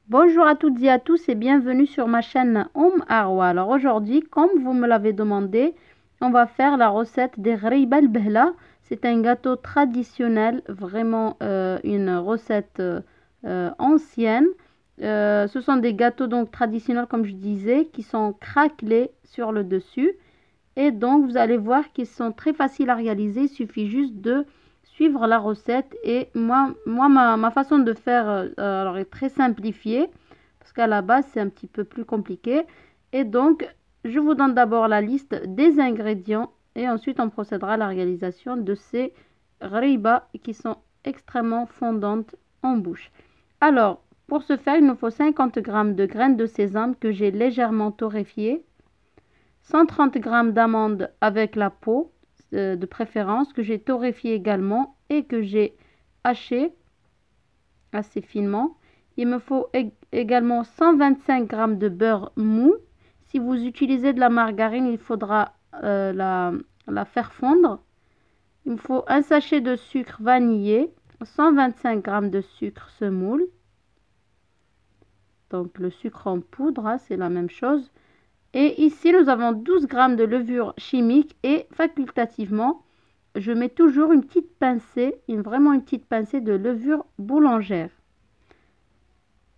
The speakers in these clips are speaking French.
Bonjour à toutes et à tous et bienvenue sur ma chaîne Arwa. Alors aujourd'hui, comme vous me l'avez demandé, on va faire la recette des Ghreiba al-Behla. C'est un gâteau traditionnel, vraiment une recette ancienne. Ce sont des gâteaux donc traditionnels, comme je disais, qui sont craquelés sur le dessus. Et donc, vous allez voir qu'ils sont très faciles à réaliser. Il suffit juste de suivre la recette. Et ma façon de faire alors est très simplifiée. Parce qu'à la base, c'est un petit peu plus compliqué. Et donc, je vous donne d'abord la liste des ingrédients. Et ensuite, on procédera à la réalisation de ces ghreiba qui sont extrêmement fondantes en bouche. Alors, pour ce faire, il nous faut 50 g de graines de sésame que j'ai légèrement torréfiées. 130 g d'amandes avec la peau de préférence que j'ai torréfiée également et que j'ai haché assez finement. Il me faut également 125 g de beurre mou. Si vous utilisez de la margarine, il faudra la faire fondre. Il me faut un sachet de sucre vanillé, 125 g de sucre semoule. Donc le sucre en poudre, hein, c'est la même chose. Et ici, nous avons 12 g de levure chimique et facultativement, je mets toujours une petite pincée, vraiment une petite pincée de levure boulangère.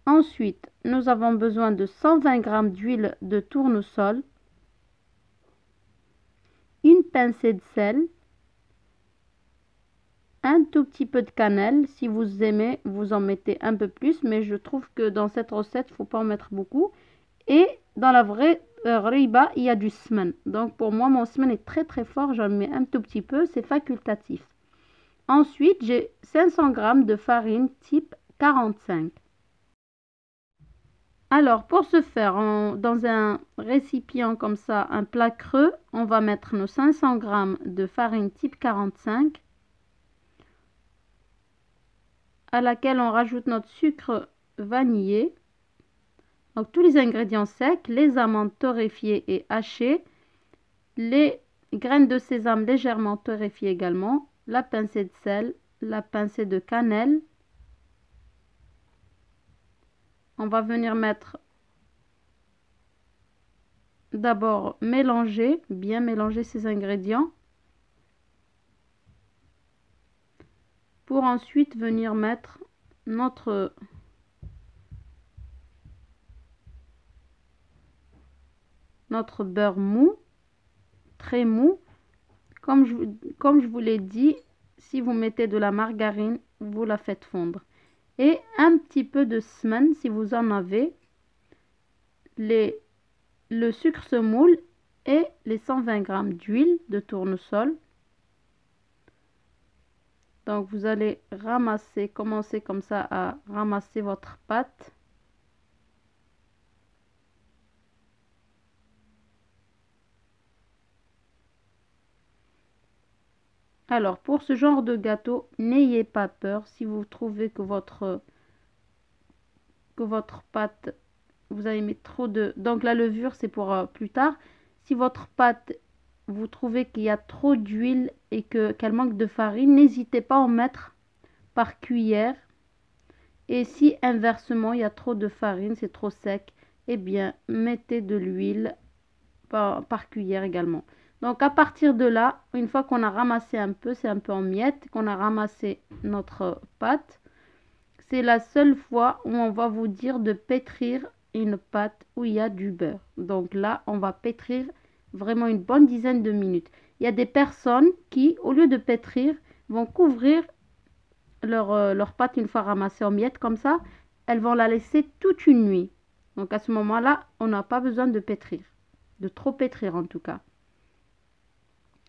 Ensuite, nous avons besoin de 120 g d'huile de tournesol, une pincée de sel, un tout petit peu de cannelle. Si vous aimez, vous en mettez un peu plus, mais je trouve que dans cette recette, il ne faut pas en mettre beaucoup. Et dans la vraie ghreiba, il y a du semen. Donc pour moi, mon semen est très très fort. J'en mets un tout petit peu. C'est facultatif. Ensuite, j'ai 500 g de farine type 45. Alors pour ce faire, dans un récipient comme ça, un plat creux, on va mettre nos 500 g de farine type 45 à laquelle on rajoute notre sucre vanillé. Donc tous les ingrédients secs, les amandes torréfiées et hachées, les graines de sésame légèrement torréfiées également, la pincée de sel, la pincée de cannelle. On va venir mettre d'abord mélanger, bien mélanger ces ingrédients pour ensuite venir mettre notre beurre mou, très mou. Comme je vous l'ai dit, si vous mettez de la margarine, vous la faites fondre. Et un petit peu de semen si vous en avez. Le sucre semoule et les 120 g d'huile de tournesol. Donc vous allez ramasser, commencer comme ça à ramasser votre pâte. Alors pour ce genre de gâteau, n'ayez pas peur si vous trouvez que votre pâte, vous avez mis trop de... Donc la levure c'est pour plus tard. Si votre pâte, vous trouvez qu'il y a trop d'huile et qu'elle manque de farine, n'hésitez pas à en mettre par cuillère. Et si inversement il y a trop de farine, c'est trop sec, eh bien mettez de l'huile par cuillère également. Donc à partir de là, une fois qu'on a ramassé un peu, c'est un peu en miettes, qu'on a ramassé notre pâte, c'est la seule fois où on va vous dire de pétrir une pâte où il y a du beurre. Donc là, on va pétrir vraiment une bonne dizaine de minutes. Il y a des personnes qui, au lieu de pétrir, vont couvrir leur pâte une fois ramassée en miettes comme ça. Elles vont la laisser toute une nuit. Donc à ce moment-là, on n'a pas besoin de pétrir, de trop pétrir en tout cas.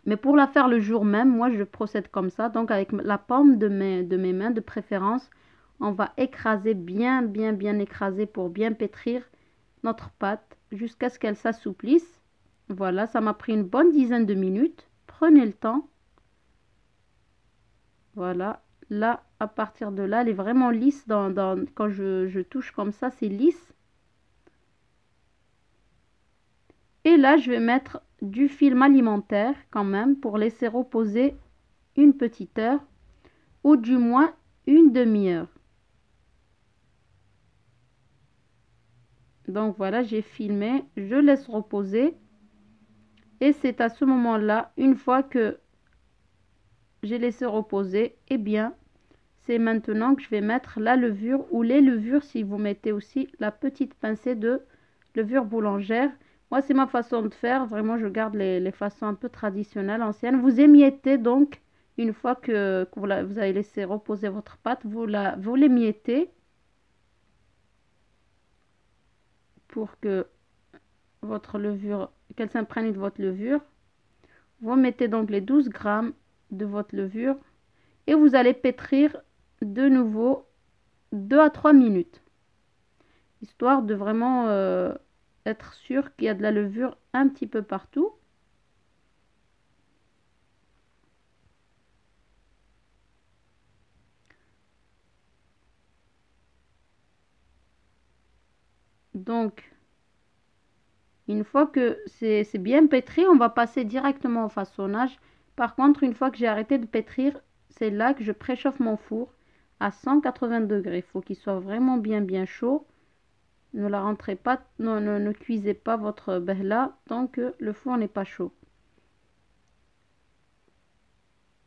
Mais pour la faire le jour même, moi je procède comme ça. Donc avec la paume de mes mains de préférence, on va écraser bien écraser pour bien pétrir notre pâte jusqu'à ce qu'elle s'assouplisse. Voilà, ça m'a pris une bonne dizaine de minutes. Prenez le temps. Voilà, là à partir de là, elle est vraiment lisse quand je touche comme ça, c'est lisse. Et là, je vais mettre du film alimentaire quand même pour laisser reposer une petite heure ou du moins une demi-heure. Donc voilà, j'ai filmé, je laisse reposer. Et c'est à ce moment-là, une fois que j'ai laissé reposer, eh bien, c'est maintenant que je vais mettre la levure ou les levures si vous mettez aussi la petite pincée de levure boulangère. Moi, c'est ma façon de faire. Vraiment, je garde les façons un peu traditionnelles, anciennes. Vous émiettez donc, une fois que vous avez laissé reposer votre pâte, vous l'émiettez pour que votre levure, qu'elle s'imprègne de votre levure. Vous mettez donc les 12 grammes de votre levure et vous allez pétrir de nouveau 2 à 3 minutes, histoire de vraiment être sûr qu'il y a de la levure un petit peu partout. Donc, une fois que c'est bien pétri, on va passer directement au façonnage. Par contre, une fois que j'ai arrêté de pétrir, c'est là que je préchauffe mon four à 180 degrés. Il faut qu'il soit vraiment bien chaud. Ne la rentrez pas, ne cuisez pas votre behla tant que le four n'est pas chaud.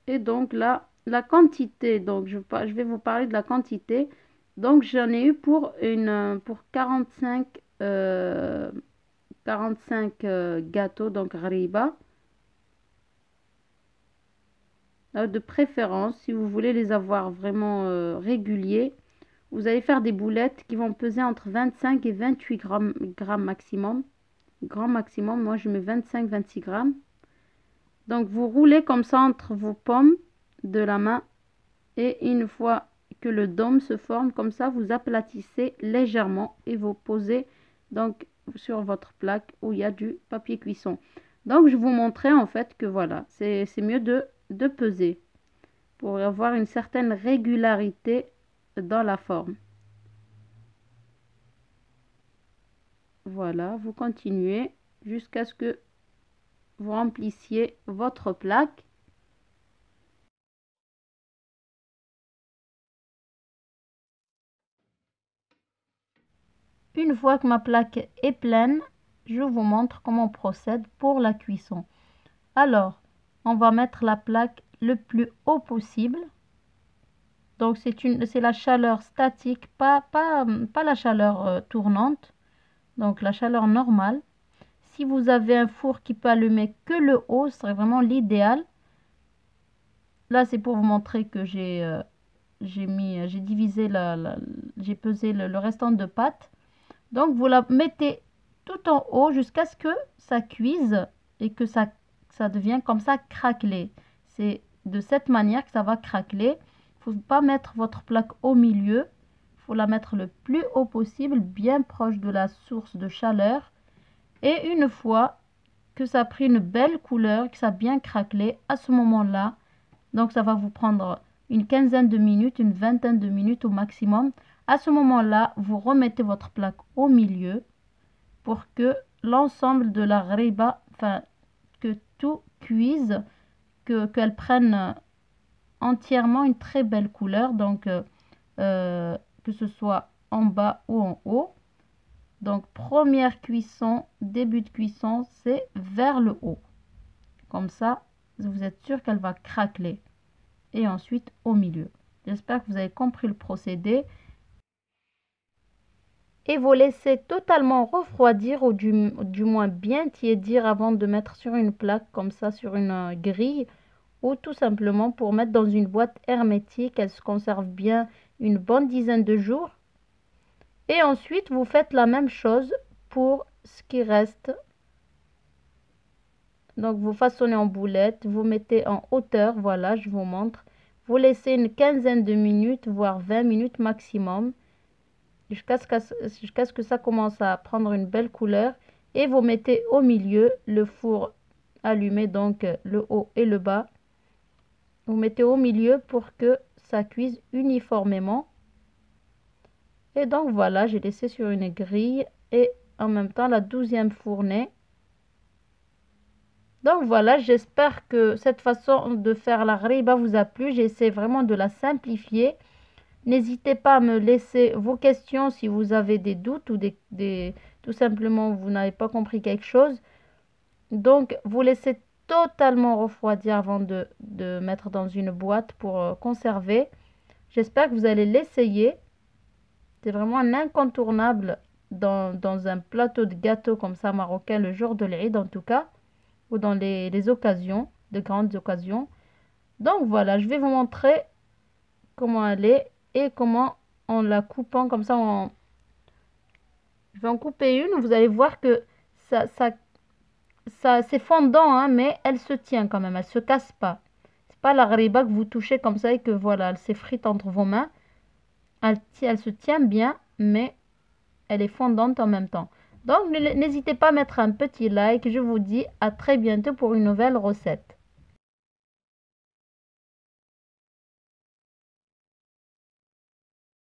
Et donc là, la quantité, donc je vais vous parler de la quantité. Donc j'en ai eu pour 45 gâteaux, donc ghariba. De préférence, si vous voulez les avoir vraiment réguliers, vous allez faire des boulettes qui vont peser entre 25 et 28 grammes maximum. Grand maximum, moi je mets 25-26 grammes. Donc vous roulez comme ça entre vos paumes de la main et une fois que le dôme se forme comme ça, vous aplatissez légèrement et vous posez donc sur votre plaque où il y a du papier cuisson. Donc je vous montrais en fait que voilà, c'est mieux de peser pour avoir une certaine régularité dans la forme. Voilà, vous continuez jusqu'à ce que vous remplissiez votre plaque. Une fois que ma plaque est pleine, je vous montre comment on procède pour la cuisson. Alors, on va mettre la plaque le plus haut possible. Donc c'est la chaleur statique, pas la chaleur tournante. Donc la chaleur normale. Si vous avez un four qui peut allumer que le haut, ce serait vraiment l'idéal. Là, c'est pour vous montrer que j'ai divisé j'ai pesé le restant de pâte. Donc vous la mettez tout en haut jusqu'à ce que ça cuise et que ça devient comme ça craquelé. C'est de cette manière que ça va craqueler. Il ne faut pas mettre votre plaque au milieu. Il faut la mettre le plus haut possible, bien proche de la source de chaleur. Et une fois que ça a pris une belle couleur, que ça a bien craquelé, à ce moment-là, donc ça va vous prendre une quinzaine de minutes, une vingtaine de minutes au maximum. À ce moment-là, vous remettez votre plaque au milieu pour que l'ensemble de la ghariba, enfin que tout cuise, qu'elle prenne entièrement une très belle couleur, donc que ce soit en bas ou en haut. Donc première cuisson, début de cuisson, c'est vers le haut. Comme ça, vous êtes sûr qu'elle va craqueler. Et ensuite au milieu. J'espère que vous avez compris le procédé. Et vous laissez totalement refroidir ou du moins bien tiédir avant de mettre sur une plaque comme ça, sur une grille, ou tout simplement pour mettre dans une boîte hermétique. Elle se conserve bien une bonne dizaine de jours. Et ensuite, vous faites la même chose pour ce qui reste. Donc, vous façonnez en boulette, vous mettez en hauteur, voilà, je vous montre. Vous laissez une quinzaine de minutes, voire 20 minutes maximum, jusqu'à ce que ça commence à prendre une belle couleur. Et vous mettez au milieu le four allumé, donc le haut et le bas. Vous mettez au milieu pour que ça cuise uniformément. Et donc voilà, j'ai laissé sur une grille et en même temps la 12e fournée. Donc voilà, j'espère que cette façon de faire la ghariba vous a plu. J'essaie vraiment de la simplifier. N'hésitez pas à me laisser vos questions si vous avez des doutes ou tout simplement vous n'avez pas compris quelque chose. Donc, vous laissez totalement refroidir avant de mettre dans une boîte pour conserver. J'espère que vous allez l'essayer. C'est vraiment un incontournable dans un plateau de gâteau comme ça marocain le jour de l'Eid en tout cas, ou dans les occasions, de grandes occasions. Donc voilà, je vais vous montrer comment elle est et comment en la coupant comme ça, je vais en couper une. Vous allez voir que ça, ça, ça c'est fondant, hein, mais elle se tient quand même, elle se casse pas. C'est pas la ghariba que vous touchez comme ça et que voilà, elle s'effrite entre vos mains. Elle se tient bien, mais elle est fondante en même temps. Donc n'hésitez pas à mettre un petit like. Je vous dis à très bientôt pour une nouvelle recette.